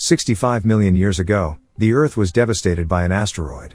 65 million years ago, the Earth was devastated by an asteroid.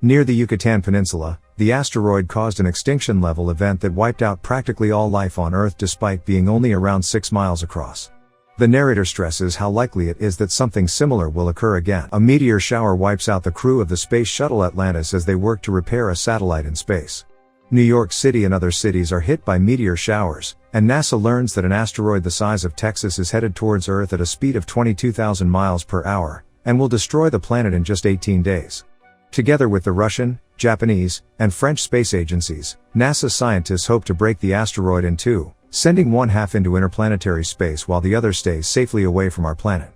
Near the Yucatan Peninsula, the asteroid caused an extinction-level event that wiped out practically all life on Earth despite being only around 6 miles across. The narrator stresses how likely it is that something similar will occur again. A meteor shower wipes out the crew of the Space Shuttle Atlantis as they work to repair a satellite in space. New York City and other cities are hit by meteor showers, and NASA learns that an asteroid the size of Texas is headed towards Earth at a speed of 22,000 miles per hour, and will destroy the planet in just 18 days. Together with the Russian, Japanese, and French space agencies, NASA scientists hope to break the asteroid in two, sending one half into interplanetary space while the other stays safely away from our planet.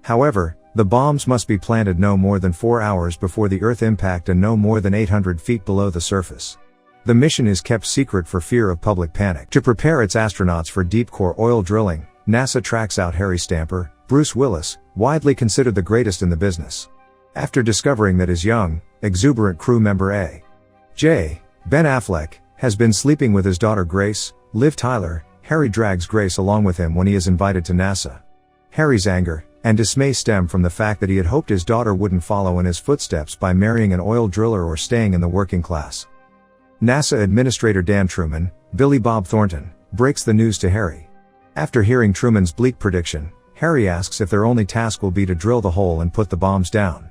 However, the bombs must be planted no more than 4 hours before the Earth impact and no more than 800 feet below the surface. The mission is kept secret for fear of public panic. To prepare its astronauts for deep-core oil drilling, NASA tracks out Harry Stamper, Bruce Willis, widely considered the greatest in the business. After discovering that his young, exuberant crew member A.J. Ben Affleck has been sleeping with his daughter Grace, Liv Tyler, Harry drags Grace along with him when he is invited to NASA. Harry's anger and dismay stem from the fact that he had hoped his daughter wouldn't follow in his footsteps by marrying an oil driller or staying in the working class. NASA Administrator Dan Truman, Billy Bob Thornton, breaks the news to Harry. After hearing Truman's bleak prediction, Harry asks if their only task will be to drill the hole and put the bombs down.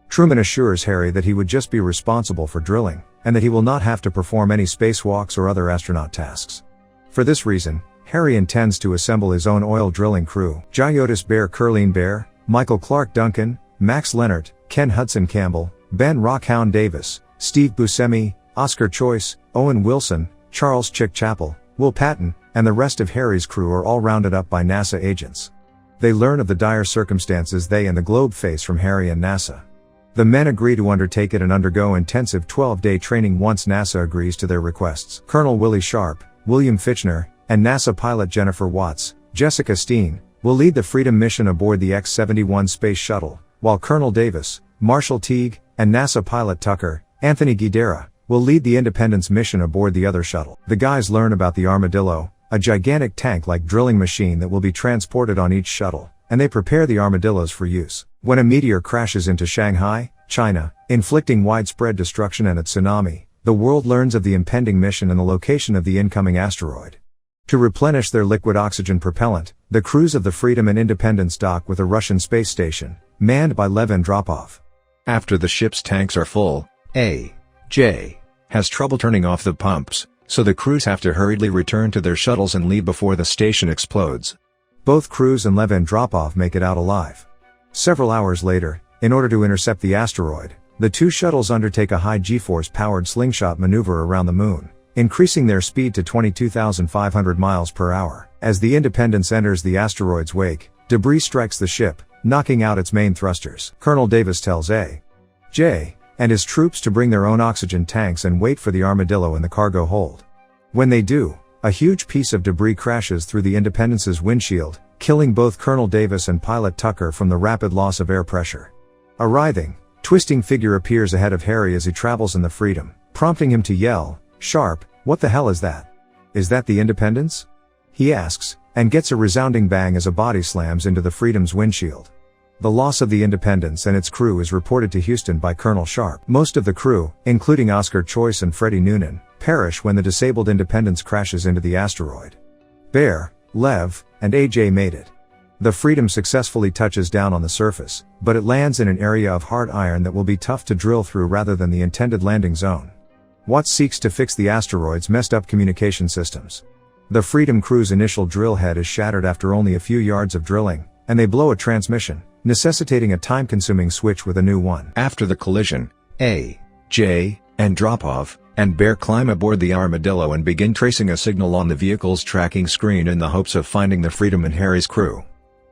Truman assures Harry that he would just be responsible for drilling, and that he will not have to perform any spacewalks or other astronaut tasks. For this reason, Harry intends to assemble his own oil drilling crew. Gyotis Bear Curleen Bear, Michael Clark Duncan, Max Leonard, Ken Hudson Campbell, Ben Rockhound Davis, Steve Buscemi, Oscar Choice, Owen Wilson, Charles Chick Chappell, Will Patton, and the rest of Harry's crew are all rounded up by NASA agents. They learn of the dire circumstances they and the globe face from Harry and NASA. The men agree to undertake it and undergo intensive 12-day training once NASA agrees to their requests. Colonel Willie Sharp, William Fichtner, and NASA pilot Jennifer Watts, Jessica Steen, will lead the Freedom mission aboard the X-71 space shuttle, while Colonel Davis, Marshall Teague, and NASA pilot Tucker, Anthony Guidera, will lead the Independence mission aboard the other shuttle. The guys learn about the Armadillo, a gigantic tank-like drilling machine that will be transported on each shuttle, and they prepare the armadillos for use. When a meteor crashes into Shanghai, China, inflicting widespread destruction and a tsunami, the world learns of the impending mission and the location of the incoming asteroid. To replenish their liquid oxygen propellant, the crews of the Freedom and Independence dock with a Russian space station, manned by Lev Andropov. After the ship's tanks are full, A.J. has trouble turning off the pumps, so the crews have to hurriedly return to their shuttles and leave before the station explodes. Both crews and Lev Andropov make it out alive. Several hours later, in order to intercept the asteroid, the two shuttles undertake a high G-force powered slingshot maneuver around the moon, increasing their speed to 22,500 miles per hour. As the Independence enters the asteroid's wake, debris strikes the ship, knocking out its main thrusters. Colonel Davis tells A.J. and his troops to bring their own oxygen tanks and wait for the Armadillo in the cargo hold. When they do, a huge piece of debris crashes through the Independence's windshield, killing both Colonel Davis and pilot Tucker from the rapid loss of air pressure. A writhing, twisting figure appears ahead of Harry as he travels in the Freedom, prompting him to yell, "Sharp, what the hell is that? Is that the Independence?" he asks, and gets a resounding bang as a body slams into the Freedom's windshield. The loss of the Independence and its crew is reported to Houston by Colonel Sharp. Most of the crew, including Oscar Choice and Freddie Noonan, perish when the disabled Independence crashes into the asteroid. Bear, Lev, and A.J. made it. The Freedom successfully touches down on the surface, but it lands in an area of hard iron that will be tough to drill through rather than the intended landing zone. Watts seeks to fix the asteroid's messed up communication systems. The Freedom crew's initial drill head is shattered after only a few yards of drilling, and they blow a transmission, necessitating a time-consuming switch with a new one. After the collision, A.J. Andropov and Bear climb aboard the Armadillo and begin tracing a signal on the vehicle's tracking screen in the hopes of finding the Freedom and Harry's crew.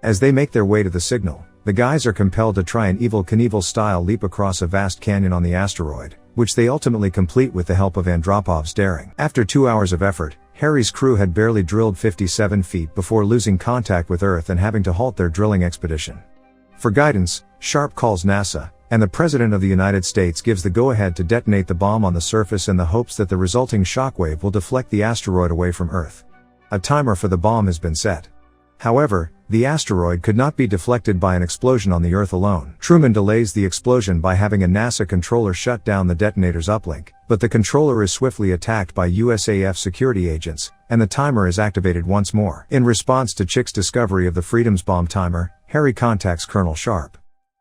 As they make their way to the signal, the guys are compelled to try an Evel Knievel-style leap across a vast canyon on the asteroid, which they ultimately complete with the help of Andropov's daring. After 2 hours of effort, Harry's crew had barely drilled 57 feet before losing contact with Earth and having to halt their drilling expedition. For guidance, Sharp calls NASA, and the President of the United States gives the go-ahead to detonate the bomb on the surface in the hopes that the resulting shockwave will deflect the asteroid away from Earth. A timer for the bomb has been set. However, the asteroid could not be deflected by an explosion on the Earth alone. Truman delays the explosion by having a NASA controller shut down the detonator's uplink, but the controller is swiftly attacked by USAF security agents, and the timer is activated once more. In response to Chick's discovery of the Freedom's bomb timer, Harry contacts Colonel Sharp.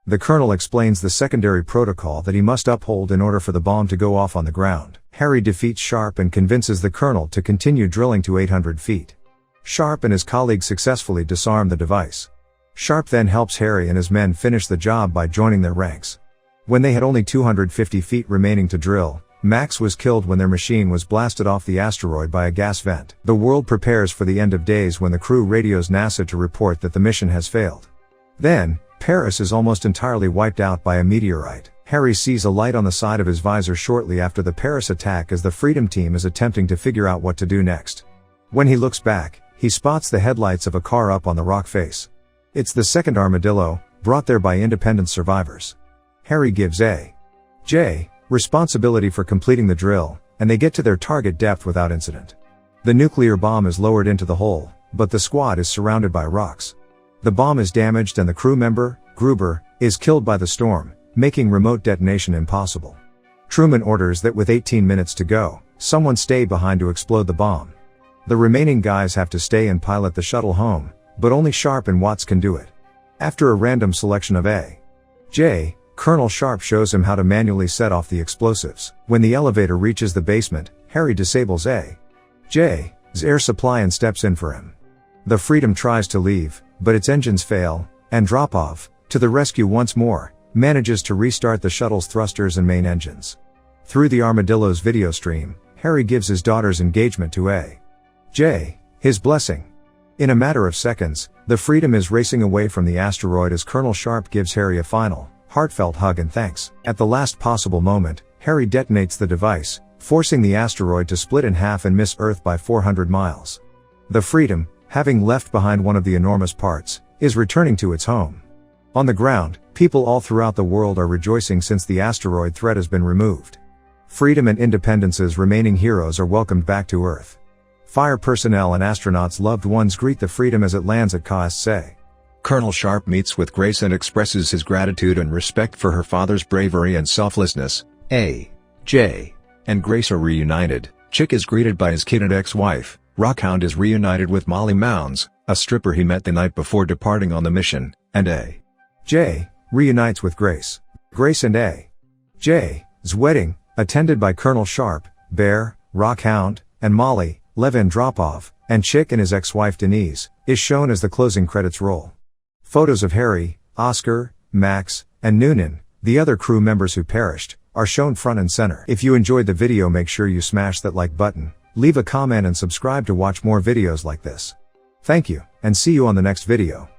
The Colonel explains the secondary protocol that he must uphold in order for the bomb to go off on the ground. Harry defeats Sharp and convinces the Colonel to continue drilling to 800 feet. Sharp and his colleagues successfully disarm the device. Sharp then helps Harry and his men finish the job by joining their ranks. When they had only 250 feet remaining to drill, Max was killed when their machine was blasted off the asteroid by a gas vent. The world prepares for the end of days when the crew radios NASA to report that the mission has failed. Then, Paris is almost entirely wiped out by a meteorite. Harry sees a light on the side of his visor shortly after the Paris attack as the Freedom team is attempting to figure out what to do next. When he looks back, he spots the headlights of a car up on the rock face. It's the second armadillo, brought there by Independence survivors. Harry gives A.J. responsibility for completing the drill, and they get to their target depth without incident. The nuclear bomb is lowered into the hole, but the squad is surrounded by rocks. The bomb is damaged and the crew member, Gruber, is killed by the storm, making remote detonation impossible. Truman orders that with 18 minutes to go, someone stay behind to explode the bomb. The remaining guys have to stay and pilot the shuttle home, but only Sharp and Watts can do it. After a random selection of A.J., Colonel Sharp shows him how to manually set off the explosives. When the elevator reaches the basement, Harry disables A.J.'s air supply and steps in for him. The Freedom tries to leave, but its engines fail, and Drop-Off, to the rescue once more, manages to restart the shuttle's thrusters and main engines. Through the Armadillo's video stream, Harry gives his daughter's engagement to A.J. his blessing. In a matter of seconds, the Freedom is racing away from the asteroid as Colonel Sharp gives Harry a final, heartfelt hug and thanks. At the last possible moment, Harry detonates the device, forcing the asteroid to split in half and miss Earth by 400 miles. The Freedom, having left behind one of the enormous parts, is returning to its home. On the ground, people all throughout the world are rejoicing since the asteroid threat has been removed. Freedom and Independence's remaining heroes are welcomed back to Earth. Fire personnel and astronauts' loved ones greet the Freedom as it lands at Kaase. Colonel Sharp meets with Grace and expresses his gratitude and respect for her father's bravery and selflessness. A.J. and Grace are reunited. Chick is greeted by his kid and ex-wife. Rockhound is reunited with Molly Mounds, a stripper he met the night before departing on the mission, and A.J. reunites with Grace. Grace and A.J.'s wedding, attended by Colonel Sharp, Bear, Rockhound, and Molly, Levin Drop-Off, and Chick and his ex-wife Denise, is shown as the closing credits roll. Photos of Harry, Oscar, Max, and Noonan, the other crew members who perished, are shown front and center. If you enjoyed the video, make sure you smash that like button, leave a comment and subscribe to watch more videos like this. Thank you, and see you on the next video.